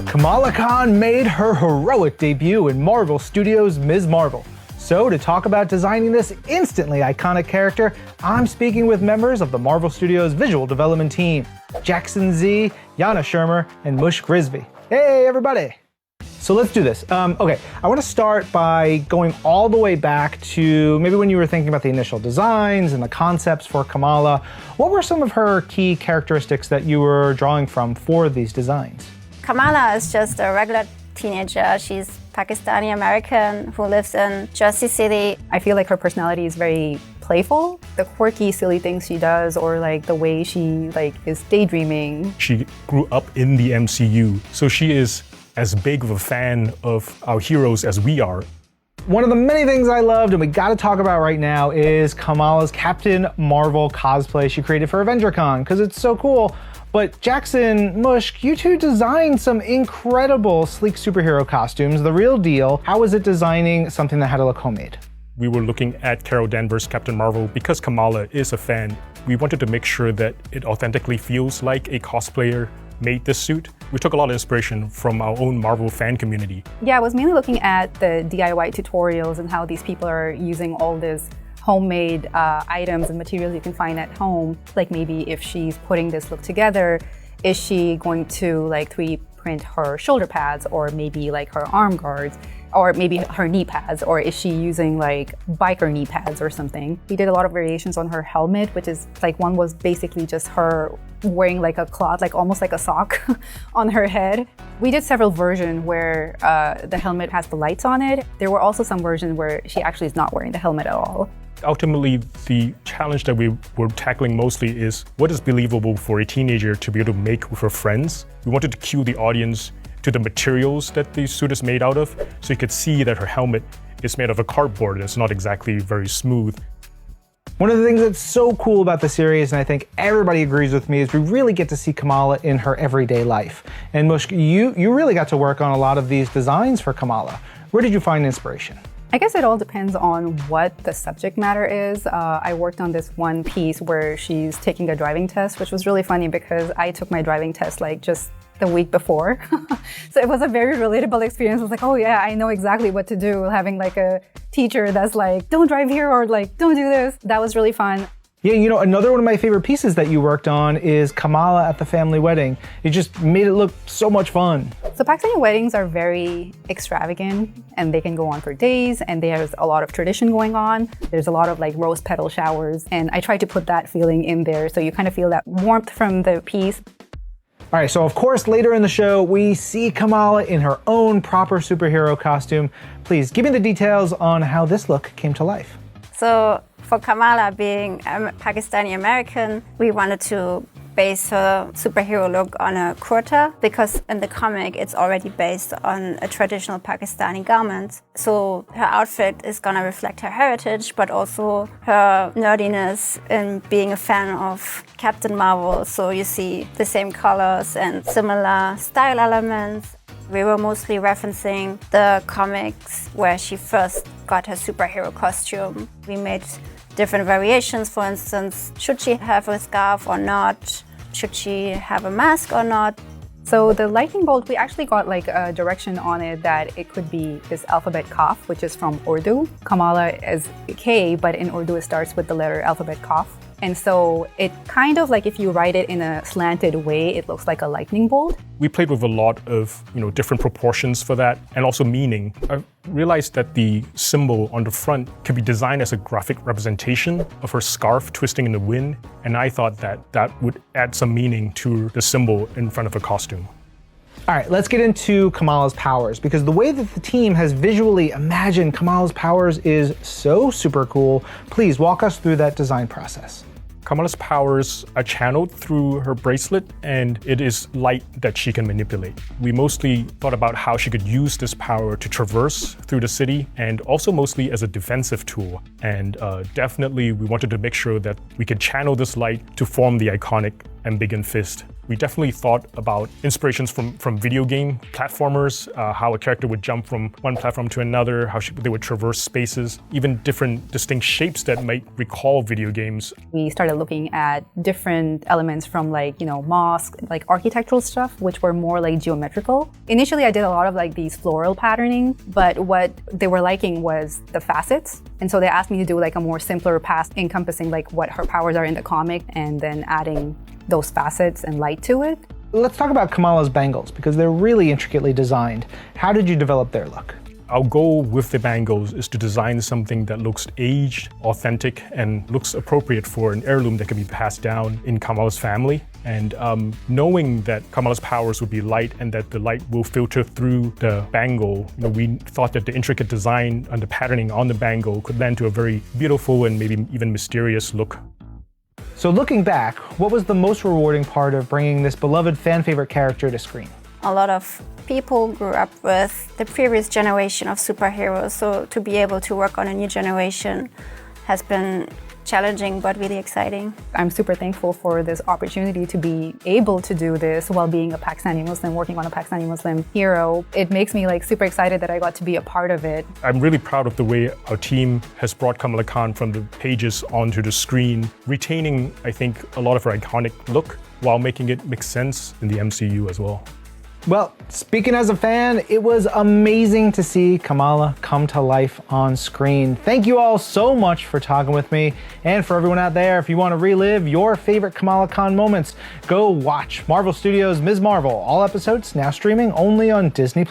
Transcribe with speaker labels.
Speaker 1: Kamala Khan made her heroic debut in Marvel Studios' Ms. Marvel. So to talk about designing this instantly iconic character, I'm speaking with members of the Marvel Studios visual development team, Jackson Z, Yana Shermer, and Mush Grisby. Hey everybody! So let's do this. Okay, I want to start by going all the way back to maybe when you were thinking about the initial designs and the concepts for Kamala. What were some of her key characteristics that you were drawing from for these designs?
Speaker 2: Kamala is just a regular teenager. She's Pakistani American who lives in Jersey City.
Speaker 3: I feel like her personality is very playful. The quirky, silly things she does, or like the way she is daydreaming.
Speaker 4: She grew up in the MCU, so she is as big of a fan of our heroes as we are.
Speaker 1: One of the many things I loved and we gotta talk about right now is Kamala's Captain Marvel cosplay she created for AvengerCon, because it's so cool. But Jackson, Mush, you two designed some incredible sleek superhero costumes, the real deal. How was it designing something that had to look homemade?
Speaker 4: We were looking at Carol Danvers' Captain Marvel. Because Kamala is a fan, we wanted to make sure that it authentically feels like a cosplayer made this suit. We took a lot of inspiration from our own Marvel fan community.
Speaker 3: Yeah, I was mainly looking at the DIY tutorials and how these people are using all this homemade items and materials you can find at home. Like maybe if she's putting this look together, is she going to 3D print her shoulder pads, or maybe her arm guards, or maybe her knee pads, or is she using biker knee pads or something? We did a lot of variations on her helmet, which is one was basically just her wearing a cloth, almost like a sock on her head. We did several versions where the helmet has the lights on it. There were also some versions where she actually is not wearing the helmet at all.
Speaker 4: Ultimately, the challenge that we were tackling mostly is what is believable for a teenager to be able to make with her friends. We wanted to cue the audience to the materials that the suit is made out of, so you could see that her helmet is made of a cardboard and it's not exactly very smooth.
Speaker 1: One of the things that's so cool about the series, and I think everybody agrees with me, is we really get to see Kamala in her everyday life. And Mush, you really got to work on a lot of these designs for Kamala. Where did you find inspiration?
Speaker 3: I guess it all depends on what the subject matter is. I worked on this one piece where she's taking a driving test, which was really funny because I took my driving test just the week before. So it was a very relatable experience. I was like, oh yeah, I know exactly what to do. Having a teacher that's don't drive here, or don't do this. That was really fun.
Speaker 1: Yeah, another one of my favorite pieces that you worked on is Kamala at the family wedding. You just made it look so much fun.
Speaker 3: So Pakistani weddings are very extravagant and they can go on for days, and there's a lot of tradition going on. There's a lot of rose petal showers, and I tried to put that feeling in there so you kind of feel that warmth from the piece.
Speaker 1: All right, so of course later in the show we see Kamala in her own proper superhero costume. Please give me the details on how this look came to life.
Speaker 2: So for Kamala being a Pakistani American, we wanted to base her superhero look on a kurta, because in the comic it's already based on a traditional Pakistani garment. So her outfit is gonna reflect her heritage, but also her nerdiness in being a fan of Captain Marvel. So you see the same colors and similar style elements. We were mostly referencing the comics where she first got her superhero costume. We made different variations. For instance, should she have a scarf or not? Should she have a mask or not?
Speaker 3: So the lightning bolt, we actually got a direction on it that it could be this alphabet Kaf, which is from Urdu. Kamala is K, but in Urdu it starts with the letter alphabet Kaf. And so it kind of if you write it in a slanted way, it looks like a lightning bolt.
Speaker 4: We played with a lot of different proportions for that, and also meaning. I realized that the symbol on the front could be designed as a graphic representation of her scarf twisting in the wind, and I thought that that would add some meaning to the symbol in front of her costume.
Speaker 1: All right, let's get into Kamala's powers, because the way that the team has visually imagined Kamala's powers is so super cool. Please walk us through that design process.
Speaker 4: Kamala's powers are channeled through her bracelet, and it is light that she can manipulate. We mostly thought about how she could use this power to traverse through the city, and also mostly as a defensive tool. And definitely we wanted to make sure that we could channel this light to form the iconic Embiggen fist. We definitely thought about inspirations from video game platformers, how a character would jump from one platform to another, how they would traverse spaces, even different distinct shapes that might recall video games.
Speaker 3: We started looking at different elements from mosque, like architectural stuff, which were more like geometrical. Initially, I did a lot of like these floral patterning, but what they were liking was the facets. And so they asked me to do like a more simpler path encompassing like what her powers are in the comic and then adding those facets and light to it.
Speaker 1: Let's talk about Kamala's bangles because they're really intricately designed. How did you develop their look?
Speaker 4: Our goal with the bangles is to design something that looks aged, authentic, and looks appropriate for an heirloom that can be passed down in Kamala's family. And knowing that Kamala's powers would be light and that the light will filter through the bangle, we thought that the intricate design and the patterning on the bangle could lend to a very beautiful and maybe even mysterious look.
Speaker 1: So looking back, what was the most rewarding part of bringing this beloved fan favorite character to screen?
Speaker 2: A lot of people grew up with the previous generation of superheroes, so to be able to work on a new generation has been challenging but really exciting.
Speaker 3: I'm super thankful for this opportunity to be able to do this while being a Pakistani Muslim, working on a Pakistani Muslim hero. It makes me super excited that I got to be a part of it.
Speaker 4: I'm really proud of the way our team has brought Kamala Khan from the pages onto the screen, retaining, I think, a lot of her iconic look while making it make sense in the MCU as well.
Speaker 1: Well, speaking as a fan, it was amazing to see Kamala come to life on screen. Thank you all so much for talking with me. And for everyone out there, if you want to relive your favorite Kamala Khan moments, go watch Marvel Studios' Ms. Marvel. All episodes now streaming only on Disney+.